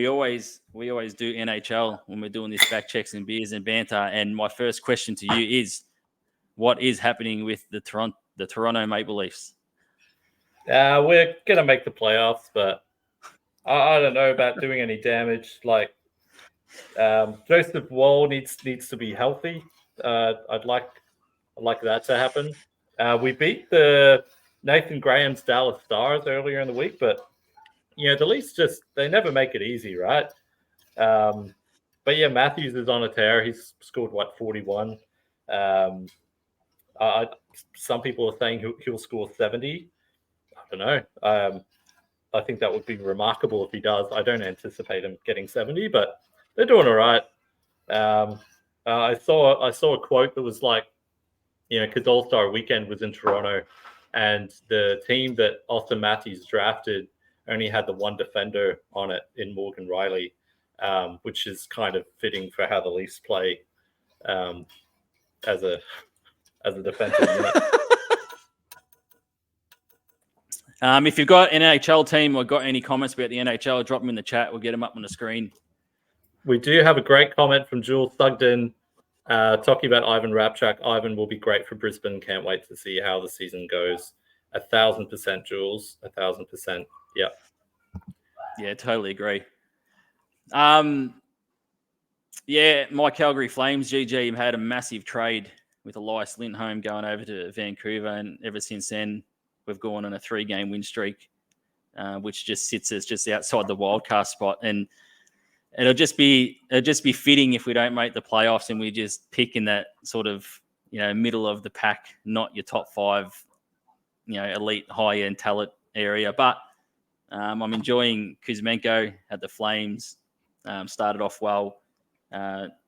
we always do NHL when we're doing this back checks and beers and banter. And my first question to you is, what is happening with the Toronto Maple Leafs? We're gonna make the playoffs, but I don't know about doing any damage. Like Joseph Wall needs to be healthy. I'd like that to happen. We beat the Nathan Graham's Dallas Stars earlier in the week, but the Leafs they never make it easy, right? But yeah, Matthews is on a tear. He's scored 41. Some people are saying he'll score 70. I don't know. I think that would be remarkable if he does. I don't anticipate him getting 70, but they're doing all right. I saw a quote that was like, because All-Star Weekend was in Toronto, and the team that Austin Matthews drafted only had the one defender on it in Morgan Riley, which is kind of fitting for how the Leafs play as a defensive unit. If you've got an NHL team or got any comments about the NHL, drop them in the chat. We'll get them up on the screen. We do have a great comment from Jules Sugden talking about Ivan Rapchak. Ivan will be great for Brisbane. Can't wait to see how the season goes. 1,000%, Jules. 1,000%. Yeah. Yeah, totally agree. Yeah, my Calgary Flames, GG, had a massive trade with Elias Lindholm going over to Vancouver, and ever since then, we've gone on a 3-game win streak, which just sits us just outside the wildcard spot. And it'll just be fitting if we don't make the playoffs and we just pick in that sort of middle of the pack, not your top 5, elite high end talent area. But I'm enjoying Kuzmenko at the Flames. Started off well,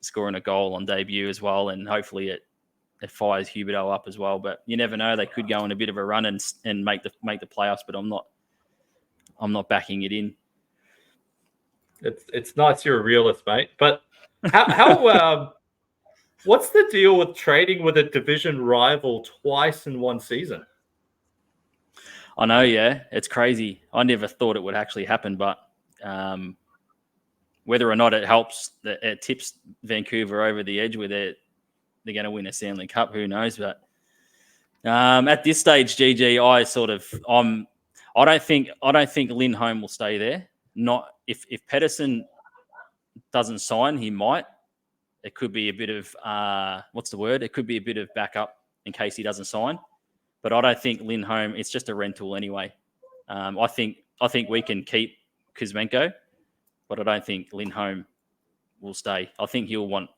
scoring a goal on debut as well, and hopefully it fires Huberdeau up as well. But you never know; they could go on a bit of a run and make the playoffs. But I'm not backing it in. It's nice you're a realist, mate. But how what's the deal with trading with a division rival twice in one season? I know, yeah, it's crazy. I never thought it would actually happen, but whether or not it helps, it tips Vancouver over the edge where they're going to win a Stanley Cup. Who knows? But at this stage, GG, I don't think Lindholm will stay there. Not if Pedersen doesn't sign, he might. It could be a bit of It could be a bit of backup in case he doesn't sign. But I don't think Lindholm. It's just a rental anyway. I think we can keep Kuzmenko, but I don't think Lindholm will stay. I think he'll want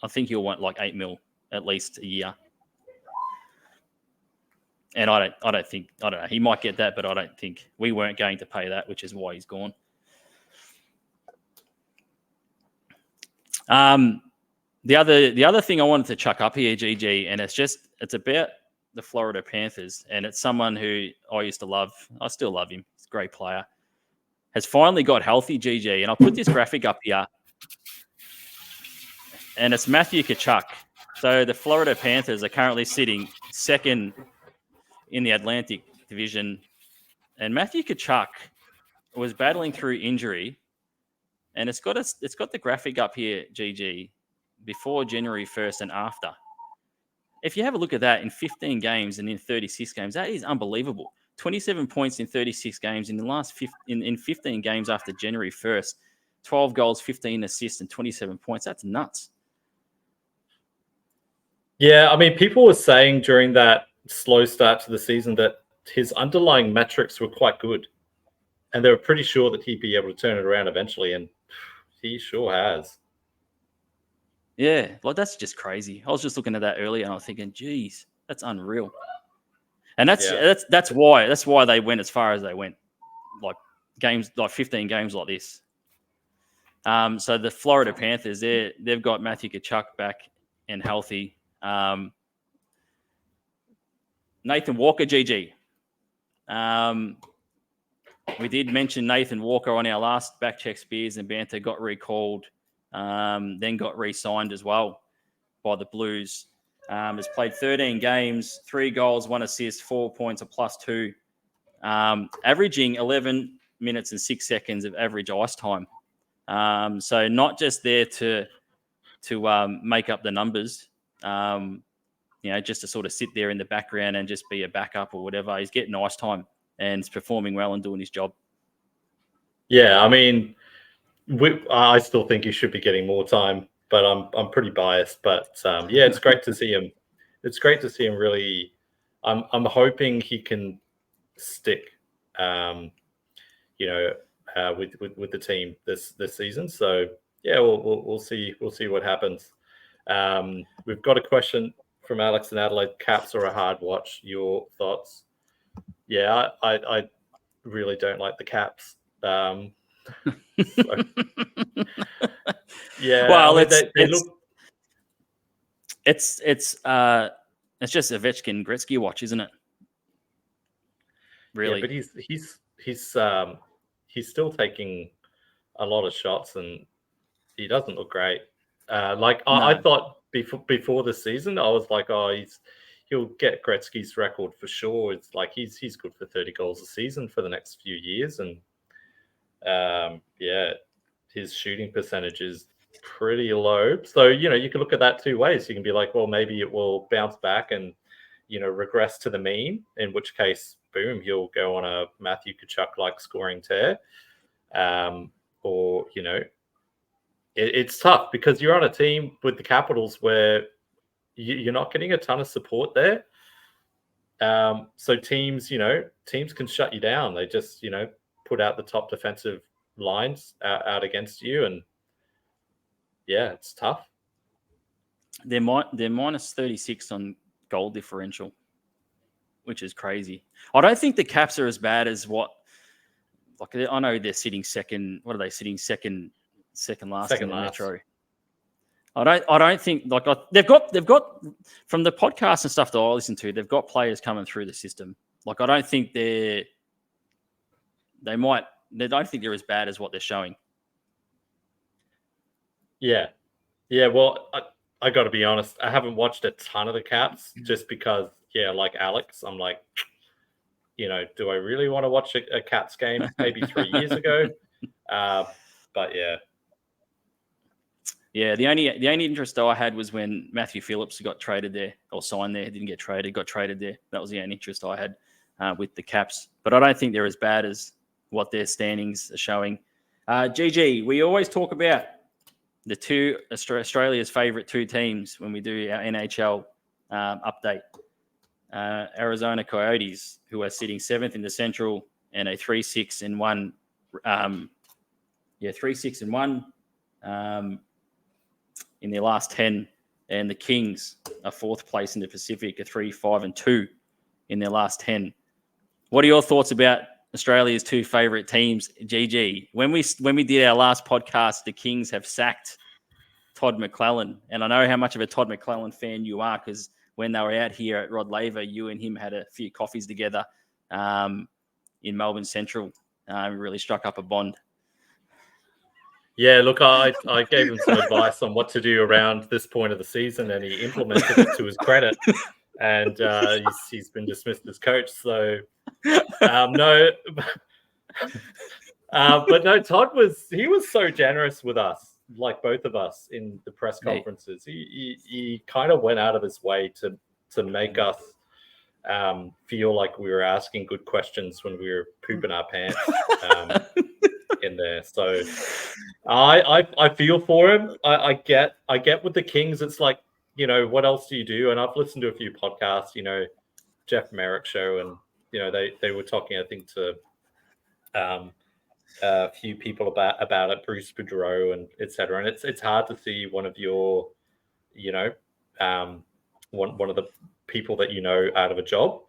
like $8 million at least a year. And I don't know. He might get that, but I don't think we weren't going to pay that, which is why he's gone. The other thing I wanted to chuck up here, GG, and it's about the Florida Panthers, and it's someone who I used to love. I still love him. He's a great player. Has finally got healthy, GG, and I'll put this graphic up here. And it's Matthew Tkachuk. So the Florida Panthers are currently sitting second in the Atlantic Division, and Matthew Tkachuk was battling through injury, and it's got the graphic up here, GG, before January 1st and after. If you have a look at that in 15 games and in 36 games, that is unbelievable. 27 points in 36 games in the last in 15 games after January 1st. 12 goals, 15 assists, and 27 points. That's nuts. Yeah, I mean, people were saying during that slow start to the season that his underlying metrics were quite good. And they were pretty sure that he'd be able to turn it around eventually, and he sure has. Yeah, like that's just crazy. I was just looking at that earlier and I was thinking, geez, that's unreal. And that's why they went as far as they went. Like 15 games like this. So the Florida Panthers, they've got Matthew Tkachuk back and healthy. Nathan Walker, GG. We did mention Nathan Walker on our last backcheck Spears and banter, got recalled, then got re-signed as well by the Blues. Has played 13 games, 3 goals, 1 assist, 4 points, a +2, averaging 11 minutes and 6 seconds of average ice time. So not just there to make up the numbers, just to sort of sit there in the background and just be a backup or whatever. He's getting ice time and he's performing well and doing his job. Yeah, I mean, I still think he should be getting more time, but I'm pretty biased. But yeah, it's great to see him. It's great to see him really. I'm hoping he can stick, with the team this season. So yeah, we'll see what happens. We've got a question from Alex in Adelaide. Caps are a hard watch. Your thoughts? Yeah, I really don't like the Caps. So, yeah, well, I mean, they look. It's just Ovechkin Gretzky watch, isn't it? Really? Yeah, but he's still taking a lot of shots, and he doesn't look great. I thought before the season, I was like, he'll get Gretzky's record for sure. It's like he's good for 30 goals a season for the next few years, and his shooting percentage is pretty low. So you can look at that two ways. You can be like, well, maybe it will bounce back and regress to the mean, in which case, boom, he'll go on a Matthew Tkachuk like scoring tear, or it's tough because you're on a team with the Capitals where you're not getting a ton of support there. So teams can shut you down. They just, put out the top defensive lines out against you. And yeah, it's tough. They're minus 36 on goal differential, which is crazy. I don't think the Caps are as bad as I know they're sitting second. What are they sitting second last in the Metro? I don't think they've got from the podcast and stuff that I listen to, they've got players coming through the system. I don't think they don't think they're as bad as what they're showing. Yeah. Well, I got to be honest. I haven't watched a ton of the Caps just because, like Alex, I'm like, do I really want to watch a Caps game maybe 3 years ago? But yeah. Yeah, the only interest I had was when Matthew Phillips got traded there or signed there. Didn't get traded, got traded there. That was the only interest I had with the Caps. But I don't think they're as bad as what their standings are showing. GG, we always talk about the two Australia's favourite two teams when we do our NHL update. Arizona Coyotes, who are sitting 7th in the Central and a 3-6-1. 3-6-1 in their last 10. And the Kings are 4th place in the Pacific, a 3-5-2 in their last 10. What are your thoughts about Australia's two favourite teams, GG? When we did our last podcast, the Kings have sacked Todd McClellan. And I know how much of a Todd McClellan fan you are because when they were out here at Rod Laver, you and him had a few coffees together in Melbourne Central. Really struck up a bond. Yeah, look, I gave him some advice on what to do around this point of the season, and he implemented it to his credit. And he's been dismissed as coach. So no, but no, Todd was so generous with us, like both of us in the press conferences. He kind of went out of his way to make us feel like we were asking good questions when we were pooping our pants in there. So I feel for him. I get with the Kings. It's like, what else do you do? And I've listened to a few podcasts, Jeff Merrick show, and they were talking, I think, to a few people about it, Bruce Boudreau and etc. And it's hard to see one of your, one of the people that out of a job.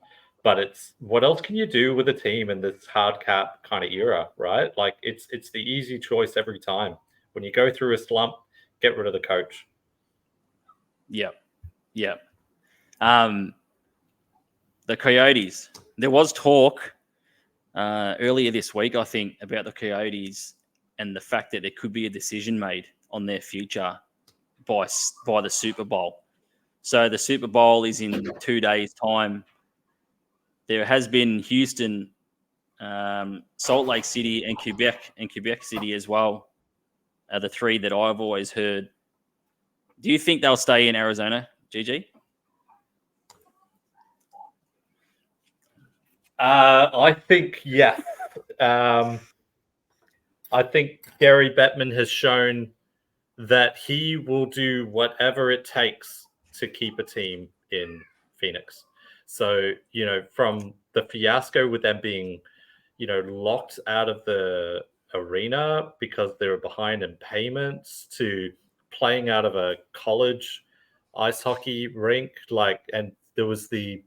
But it's what else can you do with a team in this hard cap kind of era, right? Like it's the easy choice every time. When you go through a slump, get rid of the coach. Yeah. The Coyotes. There was talk earlier this week, I think, about the Coyotes and the fact that there could be a decision made on their future by the Super Bowl. So the Super Bowl is in 2 days' time. There has been Houston, Salt Lake City, and Quebec City as well are the three that I've always heard. Do you think they'll stay in Arizona, GG? I think yes. I think Gary Bettman has shown that he will do whatever it takes to keep a team in Phoenix. So, from the fiasco with them being, locked out of the arena because they were behind in payments to playing out of a college ice hockey rink, and there was the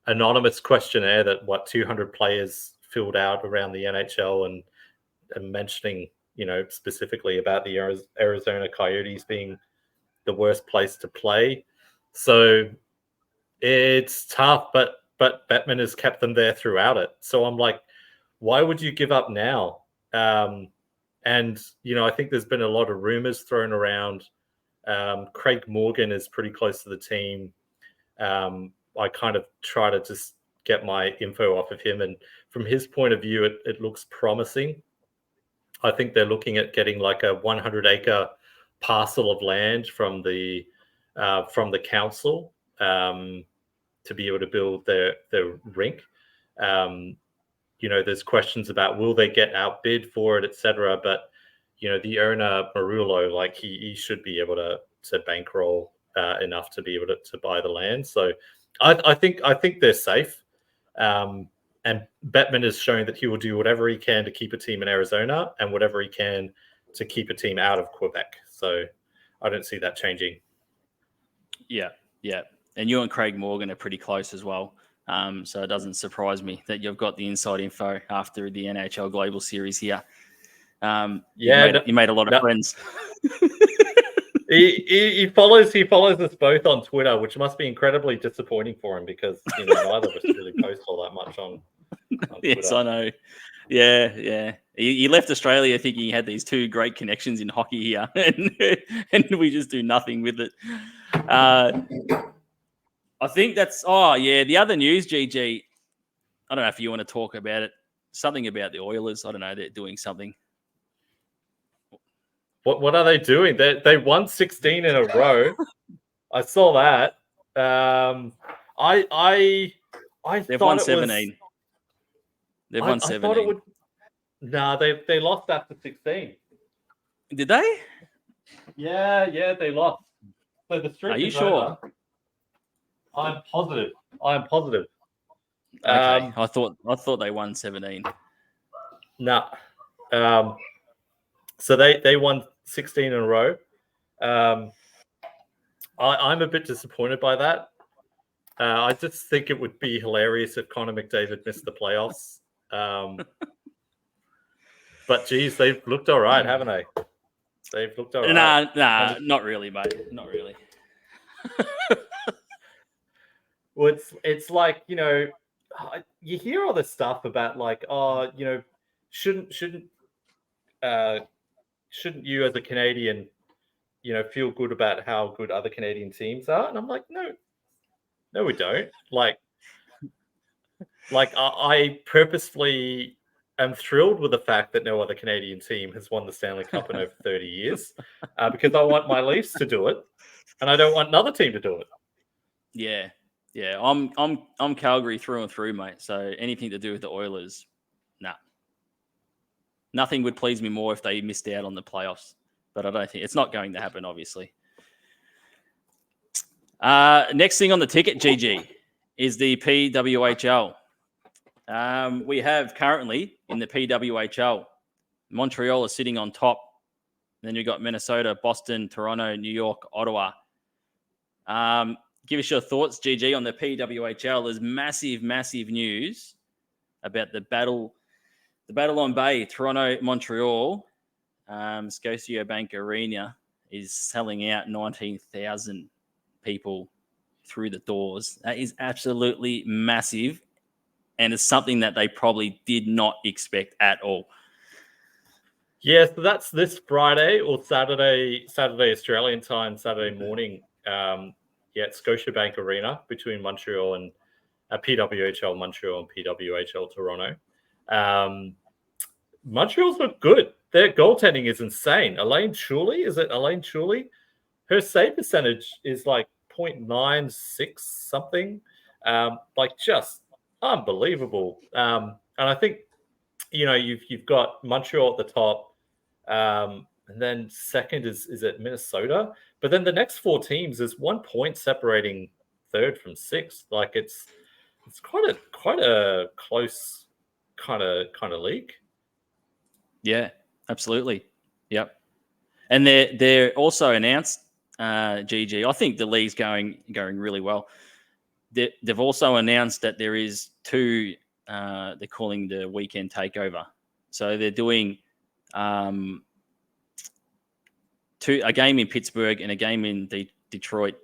anonymous questionnaire that 200 players filled out around the NHL and mentioning, specifically about the Arizona Coyotes being the worst place to play. So it's tough, but Bettman has kept them there throughout it. So I'm like, why would you give up now? And, I think there's been a lot of rumors thrown around. Craig Morgan is pretty close to the team. I kind of try to just get my info off of him. And from his point of view, it looks promising. I think they're looking at getting like a 100-acre parcel of land from the council to be able to build their rink. There's questions about will they get outbid for it, etc. But the owner Marullo, he should be able to bankroll enough to be able to buy the land. So I think they're safe. And Bettman is showing that he will do whatever he can to keep a team in Arizona and whatever he can to keep a team out of Quebec. So I don't see that changing. Yeah. And you and Craig Morgan are pretty close as well. So it doesn't surprise me that you've got the inside info after the NHL Global Series here. You made a lot of friends. He follows us both on Twitter, which must be incredibly disappointing for him because neither of us really post all that much on Twitter. Yes, I know. Yeah. He left Australia thinking he had these two great connections in hockey here, and we just do nothing with it. I think that's the other news, GG. I don't know if you want to talk about it. Something about the Oilers. I don't know. They're doing something. What are they doing? They won 16 in a row. I saw that. They've won 17. They've won 17. I thought it would. No, they lost after 16. Did they? Yeah, they lost. So the streak. Are you sure? Over. I'm positive. Okay. I thought they won 17. No. So they won 16 in a row. I'm a bit disappointed by that. I just think it would be hilarious if Connor McDavid missed the playoffs. But geez, they've looked all right, haven't they? They've looked all right. Nah, not really, mate. Not really. Well, it's like, you hear all this stuff about shouldn't you as a Canadian, feel good about how good other Canadian teams are? And I'm like, no, we don't. I purposefully am thrilled with the fact that no other Canadian team has won the Stanley Cup in over 30 years because I want my Leafs to do it, and I don't want another team to do it. Yeah. I'm Calgary through and through, mate. So anything to do with the Oilers, nah. Nothing would please me more if they missed out on the playoffs, but I don't think it's not going to happen, obviously. Next thing on the ticket, GG, is the PWHL. We have currently in the PWHL, Montreal is sitting on top. Then you've got Minnesota, Boston, Toronto, New York, Ottawa. Give us your thoughts, GG, on the PWHL. There's massive news about the battle on Bay, Toronto, Montreal. Scotiabank Arena is selling out 19,000 people through the doors. That is absolutely massive, and it's something that they probably did not expect at all. Yeah, so that's this Friday or Saturday Australian time, Saturday morning. At Scotiabank Arena between Montreal and PWHL Montreal and PWHL Toronto. Montreal's looked good. their goaltending is insane. Elaine Chuli? Her save percentage is like 0.96 something. Like just unbelievable. And I think, you've got Montreal at the top. And then second is at Minnesota. But then the next 4 teams is 1 point separating third from sixth. Like it's quite a close kind of league. Yeah, absolutely. Yep. And they're also announced, GG. I think the league's going really well. They've also announced that there is 2. They're calling the weekend takeover. So they're doing a game in Pittsburgh and a game in Detroit.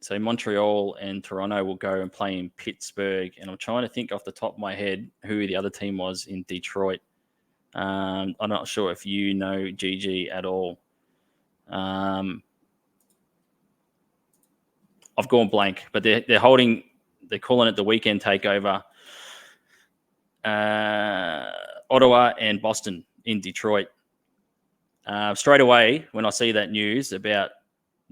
So Montreal and Toronto will go and play in Pittsburgh. And I'm trying to think off the top of my head who the other team was in Detroit. I'm not sure if you know GG at all. I've gone blank, but they're calling it the weekend takeover. Ottawa and Boston in Detroit. Straight away, when I see that news about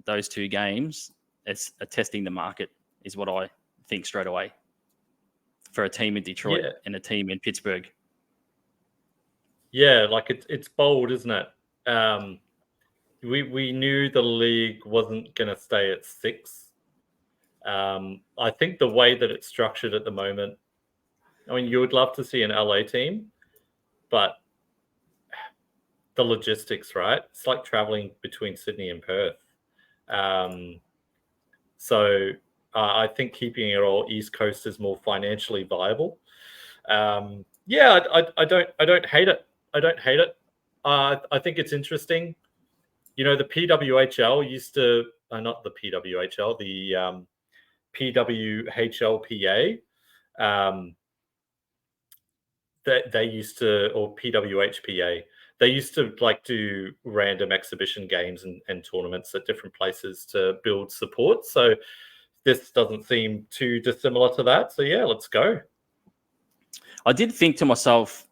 those 2 games, it's testing the market, is what I think straight away for a team in Detroit and a team in Pittsburgh. Yeah, like it's bold, isn't it? We knew the league wasn't going to stay at 6. I think the way that it's structured at the moment, I mean, you would love to see an LA team, but the logistics, right? It's like traveling between Sydney and Perth. So I think keeping it all East Coast is more financially viable. I don't hate it. I think it's interesting. The PWHL used to, not the PWHL, the PWHLPA. They used to, or PWHPA, they used to like do random exhibition games and tournaments at different places to build support. So this doesn't seem too dissimilar to that. So yeah, let's go. I did think to myself,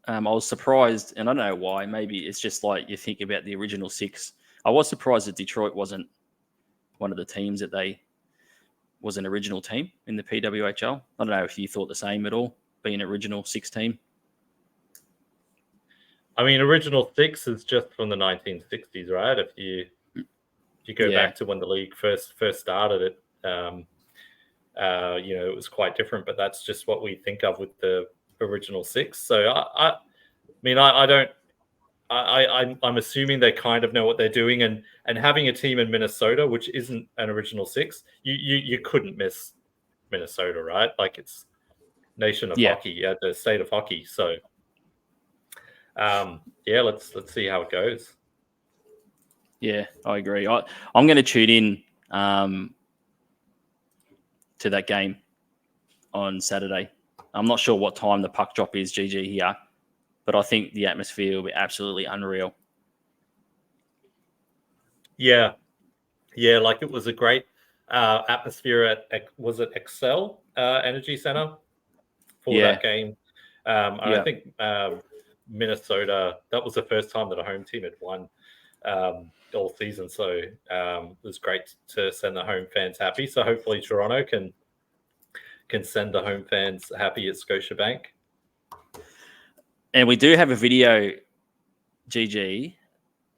I was surprised, and I don't know why. Maybe it's just like you think about the original 6. I was surprised that Detroit wasn't one of the teams that was an original team in the PWHL. I don't know if you thought the same at all, being an original 6 team. I mean, original 6 is just from the 1960s, right? If you go back to when the league first started, it it was quite different. But that's just what we think of with the original 6. So I'm assuming they kind of know what they're doing, and having a team in Minnesota, which isn't an original 6, you couldn't miss Minnesota, right? Like it's nation of hockey, the state of hockey. So let's see how it goes. Yeah, I agree. I'm going to tune in to that game on Saturday. I'm not sure what time the puck drop is, GG, here, but I think the atmosphere will be absolutely unreal. Yeah, like it was a great atmosphere at was it Excel Energy Center for that game. I think Minnesota, that was the first time that a home team had won all season. So it was great to send the home fans happy. So hopefully Toronto can send the home fans happy at Scotiabank. And we do have a video, GG,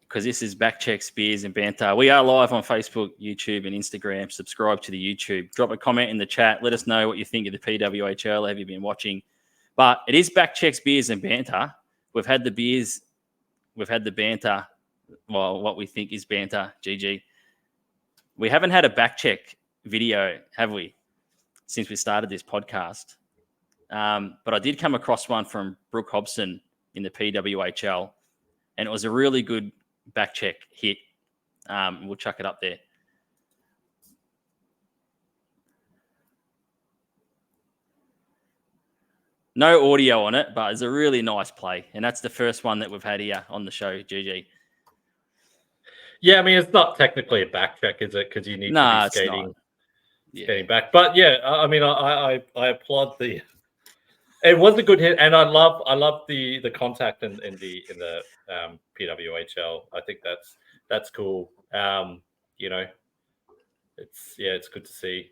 because this is Backchecks, Beers and Banter. We are live on Facebook, YouTube and Instagram. Subscribe to the YouTube. Drop a comment in the chat. Let us know what you think of the PWHL. Have you been watching? But it is Backchecks, Beers and Banter. We've had the beers. We've had the banter. Well, what we think is banter, GG. We haven't had a backcheck video, have we, since we started this podcast? But I did come across one from Brooke Hobson in the PWHL, and it was a really good backcheck hit. We'll chuck it up there. No audio on it, but it's a really nice play. And that's the first one that we've had here on the show, GG. Yeah, I mean, it's not technically a back check, is it? Because you need to be skating back. But yeah, I mean, I applaud the It was a good hit, and I love the contact in the PWHL. I think that's cool. You know, it's good to see.